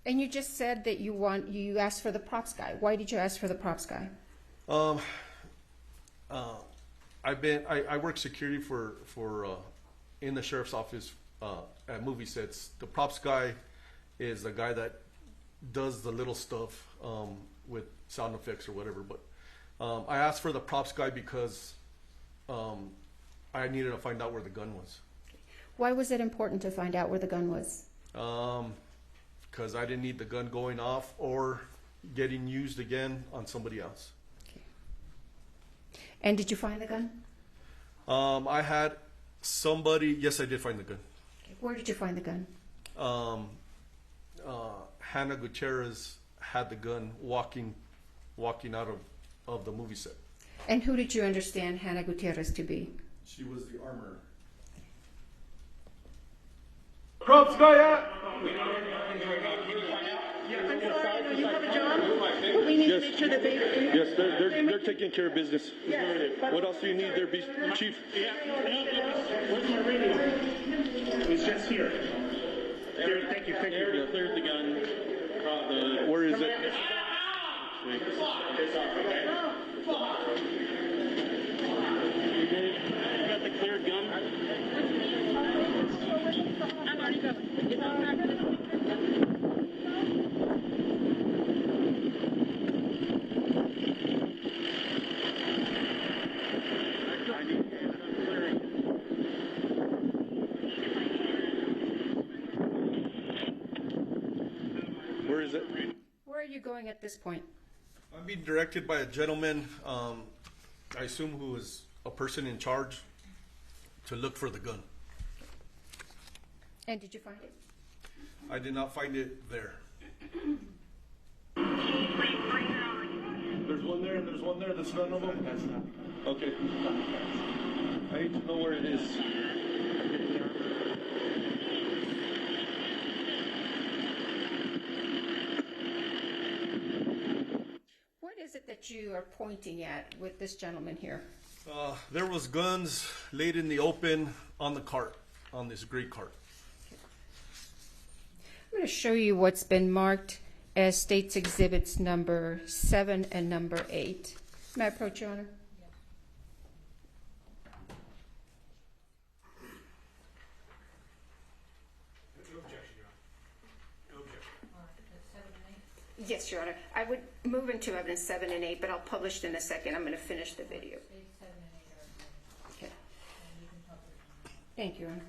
And you just said that you asked for the props guy. Why did you ask for the props guy? I work security for in the sheriff's office at movie sets. The props guy is the guy that does the little stuff with sound effects or whatever. But I asked for the props guy because I needed to find out where the gun was. Why was it important to find out where the gun was? Because I didn't need the gun going off or getting used again on somebody else. Okay. And did you find the gun? I had somebody. Yes, I did find the gun. Okay. Where did you find the gun? Hannah Gutierrez had the gun walking out of the movie set. And who did you understand Hannah Gutierrez to be? She was the armorer. Props guy out! I'm sorry, no, you have a job? We need to make sure that they... Yes, they're taking care of business. Yes. What else do you need there, Chief? Where's my radio? It's just here. Here, thank you. Yeah. Cleared the gun. Where is it? You got the cleared gun? I'm already going. It's all right. Where is it? Where are you going at this point? I'm being directed by a gentleman, I assume who is a person in charge, to look for the gun. And did you find it? I did not find it there. There's one there and there's one there. That's none of them? That's not. Okay. I need to know where it is. What is it that you are pointing at with this gentleman here? There was guns laid in the open on the cart, on this gray cart. I'm going to show you what's been marked as State's Exhibits number 7 and number 8. May I approach, Your Honor? No objection, Your Honor. No objection. Yes, Your Honor. I would move into evidence 7 and 8, but I'll publish it in a second. I'm going to finish the video. Okay. Thank you, Your Honor.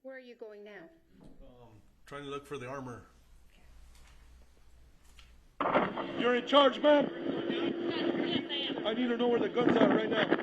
Where are you going now? Trying to look for the armor. You're in charge, ma'am? Yes, I am. I need to know where the gun's at right now. Bro,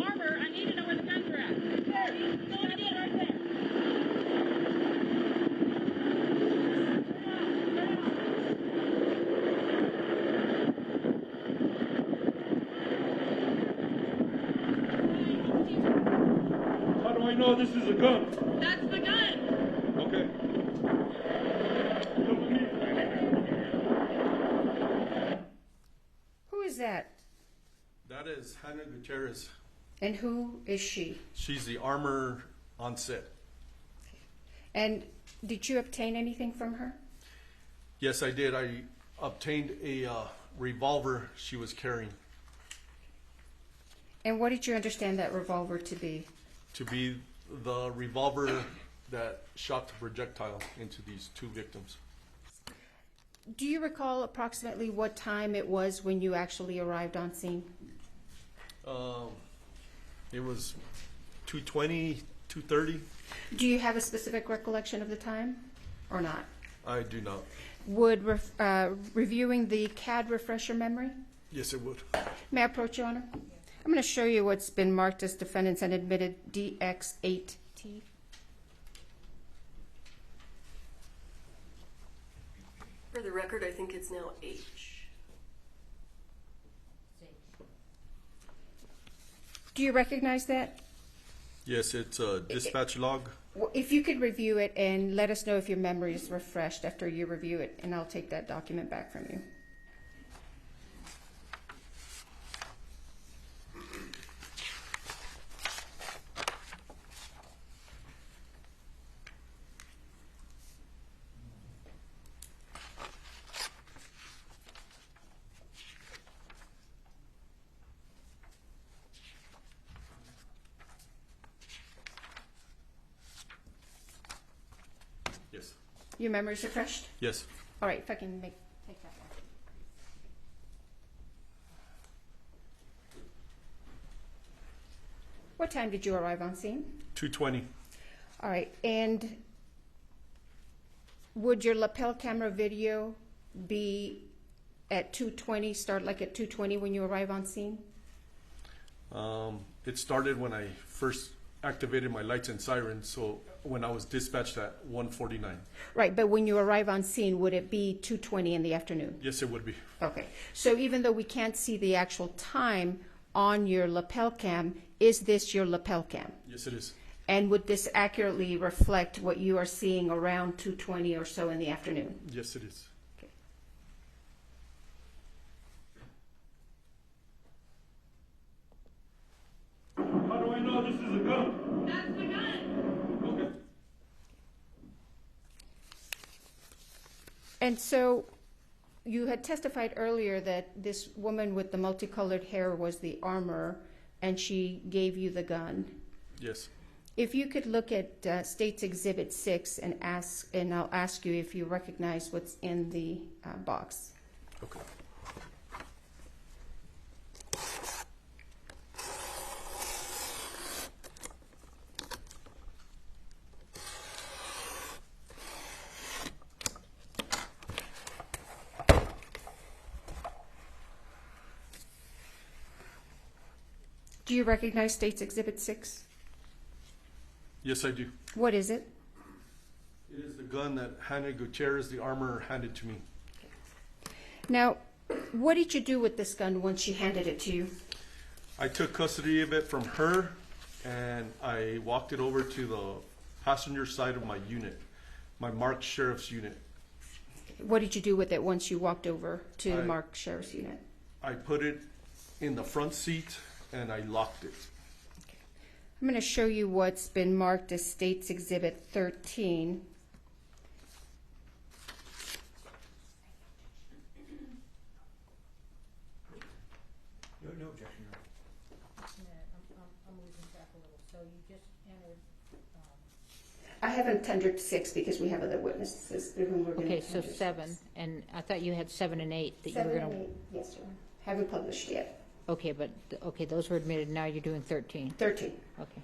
Armor, I need to know where the guns are at. There, go and get right there. How do I know this is a gun? That's the gun. Okay. Who is that? That is Hannah Gutierrez. And who is she? She's the armor on set. And did you obtain anything from her? Yes, I did. I obtained a revolver she was carrying. And what did you understand that revolver to be? To be the revolver that shot the projectile into these two victims. Do you recall approximately what time it was when you actually arrived on scene? It was 2:20, 2:30. Do you have a specific recollection of the time or not? I do not. Would reviewing the CAD refresh your memory? Yes, it would. May I approach, Your Honor? I'm going to show you what's been marked as defendants and admitted DX8T. For the record, I think it's now H. Do you recognize that? Yes, it's a dispatch log. If you could review it and let us know if your memory is refreshed after you review it, and I'll take that document back from you. Yes. Your memory is refreshed? Yes. All right, if I can take that one. What time did you arrive on scene? 2:20. All right, and would your lapel camera video be at 2:20, start like at 2:20 when you arrive on scene? It started when I first activated my lights and sirens, so when I was dispatched at 1:49. Right, but when you arrive on scene, would it be 2:20 in the afternoon? Yes, it would be. Okay, so even though we can't see the actual time on your lapel cam, is this your lapel cam? Yes, it is. And would this accurately reflect what you are seeing around 2:20 or so in the afternoon? Yes, it is. Okay. How do I know this is a gun? That's the gun. Okay. And so you had testified earlier that this woman with the multicolored hair was the armorer, and she gave you the gun. Yes. If you could look at State's Exhibit 6 and I'll ask you if you recognize what's in the box. Okay. Do you recognize State's Exhibit 6? Yes, I do. What is it? It is the gun that Hannah Gutierrez, the armorer, handed to me. Now, what did you do with this gun once she handed it to you? I took custody of it from her, and I walked it over to the passenger side of my unit, my marked sheriff's unit. What did you do with it once you walked over to I- Mark Sheriff's unit? I put it in the front seat, and I locked it. I'm going to show you what's been marked as State's Exhibit 13. No objection, Your Honor. I'm losing track a little. So you just entered. I haven't tendered 6 because we have other witnesses through whom we're going to Okay, so 7, and I thought you had 7 and 8 that you were 7 going and 8, yes, sir. Haven't published yet. to. Okay, but okay, those were admitted. Now you're doing 13. 13. Okay.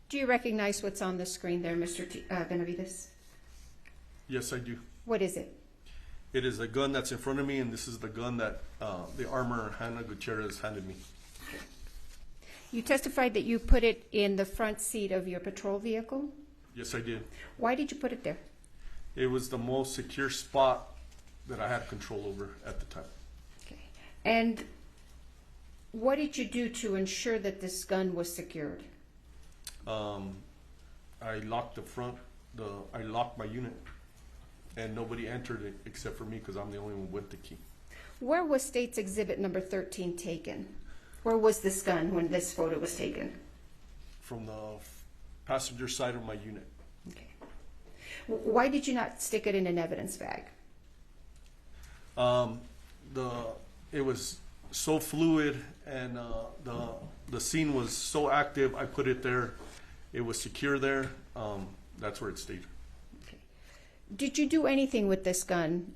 Do you recognize what's on the screen there, Mr. Benavides? Yes, I do. What is it? It is the gun that's in front of me, and this is the gun that the armorer Hannah Gutierrez handed me. You testified that you put it in the front seat of your patrol vehicle. Yes, I did. Why did you put it there? It was the most secure spot that I had control over at the time. Okay. And what did you do to ensure that this gun was secured? I locked the front, I locked my unit, and nobody entered it except for me because I'm the only one with the key. Where was State's Exhibit number 13 taken? Where was this gun when this photo was taken? From the passenger side of my unit. Okay. Why did you not stick it in an evidence bag? It was so fluid, and the scene was so active. I put it there. It was secure there. That's where it stayed. Okay. Did you do anything with this gun?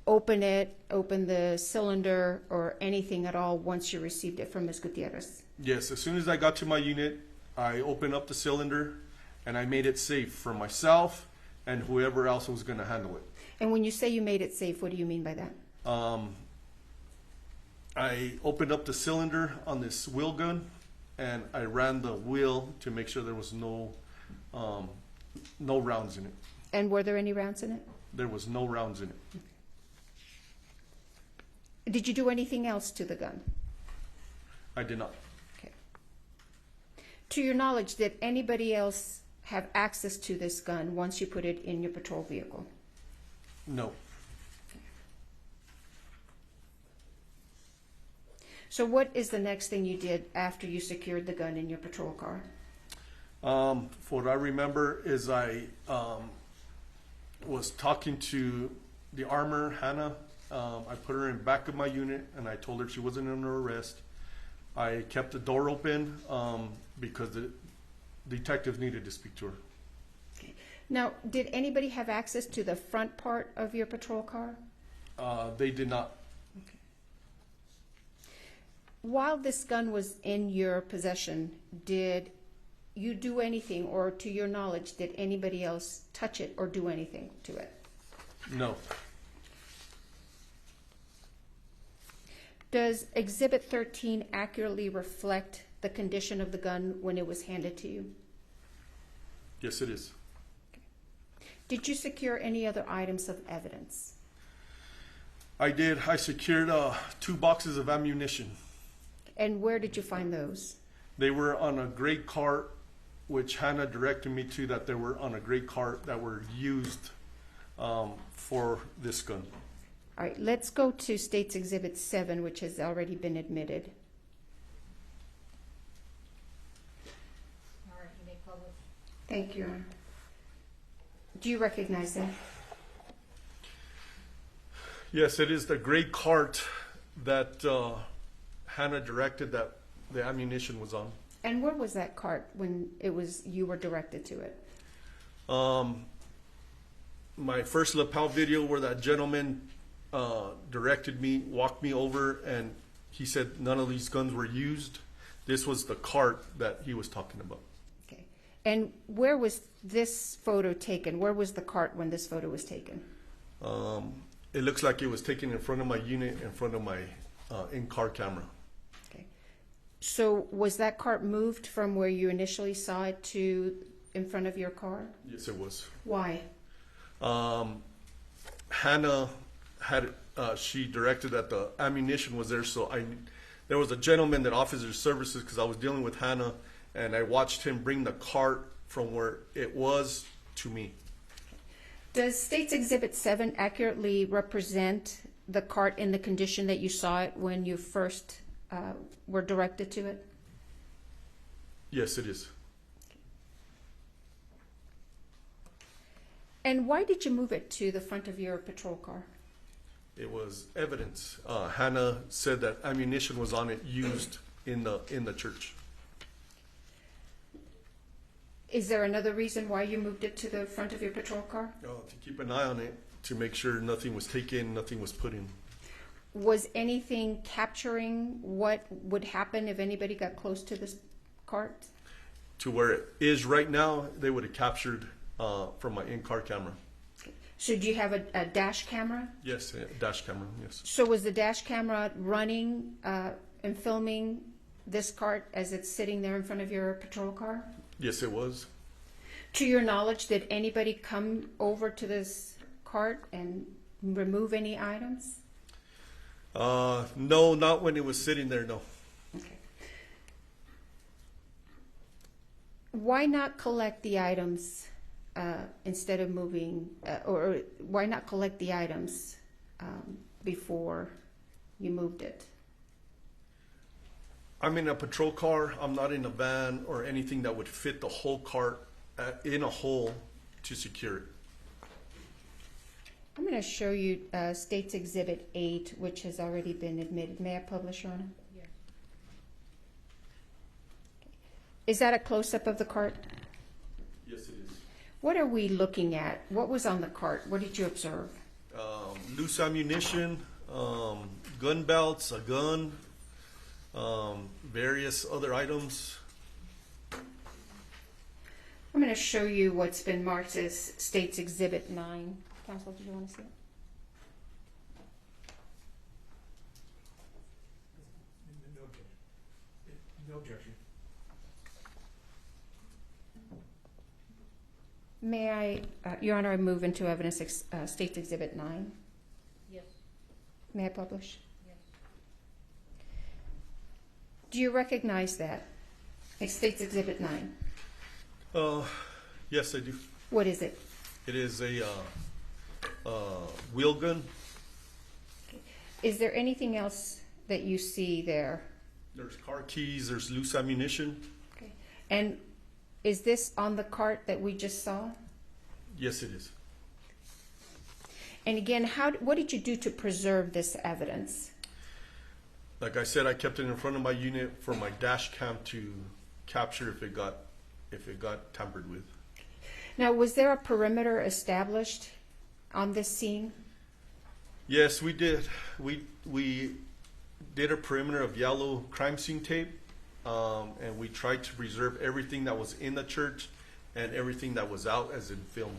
Open it, open the cylinder, or anything at all once you received it from Ms. Gutierrez? Yes, as soon as I got to my unit, I opened up the cylinder, and I made it safe for myself and whoever else was going to handle it. And when you say you made it safe, what do you mean by that? I opened up the cylinder on this wheel gun, and I ran the wheel to make sure there was no No rounds in it. And were there any rounds in it? There was no rounds in it. Did you do anything else to the gun? I did not. Okay. To your knowledge, did anybody else have access to this gun once you put it in your patrol vehicle? No. So what is the next thing you did after you secured the gun in your patrol car? What I remember is I was talking to the armor, Hannah. I put her in back of my unit, and I told her she wasn't under arrest. I kept the door open because the detective needed to speak to her. Okay. Now, did anybody have access to the front part of your patrol car? They did not. Okay. While this gun was in your possession, did you do anything, or to your knowledge, did anybody else touch it or do anything to it? No. Does Exhibit 13 accurately reflect the condition of the gun when it was handed to you? Yes, it is. Did you secure any other items of evidence? I did. I secured 2 boxes of ammunition. And where did you find those? They were on a gray cart, which Hannah directed me to, that they were on a gray cart that were used for this gun. All right, let's go to State's Exhibit 7, which has already been admitted. All right, you may publish. Thank you, Your Honor. Do you recognize that? Yes, it is the gray cart that Hannah directed that the ammunition was on. And where was that cart when you were directed to it? My first lapel video where that gentleman directed me, walked me over, and he said none of these guns were used. This was the cart that he was talking about. Okay. And where was this photo taken? Where was the cart when this photo was taken? It looks like it was taken in front of my unit, in front of my in-car camera. Okay. So was that cart moved from where you initially saw it to in front of your car? Yes, it was. Why? Hannah had she directed that the ammunition was there, so there was a gentleman that offers his services because I was dealing with Hannah, and I watched him bring the cart from where it was to me. Does State's Exhibit 7 accurately represent the cart in the condition that you saw it when you first were directed to it? Yes, it is. And why did you move it to the front of your patrol car? It was evidence. Hannah said that ammunition was on it used in the church. Is there another reason why you moved it to the front of your patrol car? To keep an eye on it, to make sure nothing was taken, nothing was put in. Was anything capturing what would happen if anybody got close to this cart? To where it is right now, they would have captured from my in-car camera. So do you have a dash camera? Yes, a dash camera, yes. So was the dash camera running and filming this cart as it's sitting there in front of your patrol car? Yes, it was. To your knowledge, did anybody come over to this cart and remove any items? No, not when it was sitting there, no. Okay. Why not collect the items instead of moving, or why not collect the items before you moved it? I'm in a patrol car. I'm not in a van or anything that would fit the whole cart in a hole to secure it. I'm going to show you State's Exhibit 8, which has already been admitted. May I publish, Your Honor? Yes. Is that a close-up of the cart? Yes, it is. What are we looking at? What was on the cart? What did you observe? Loose ammunition, gun belts, a gun, various other items. I'm going to show you what's been marked as State's Exhibit 9. Counsel, did you want to see it? No objection. No objection. May I, Your Honor, I move into evidence State's Exhibit 9. Yes, May I publish? yes. Do you recognize that? State's Exhibit 9. Yes, I do. What is it? It is a wheel gun. Is there anything else that you see there? There's car keys. There's loose ammunition. Okay. And is this on the cart that we just saw? Yes, it is. And again, what did you do to preserve this evidence? Like I said, I kept it in front of my unit for my dash cam to capture if it got tampered with. Now, was there a perimeter established on this scene? Yes, we did. We did a perimeter of yellow crime scene tape, and we tried to preserve everything that was in the church and everything that was out, as in film.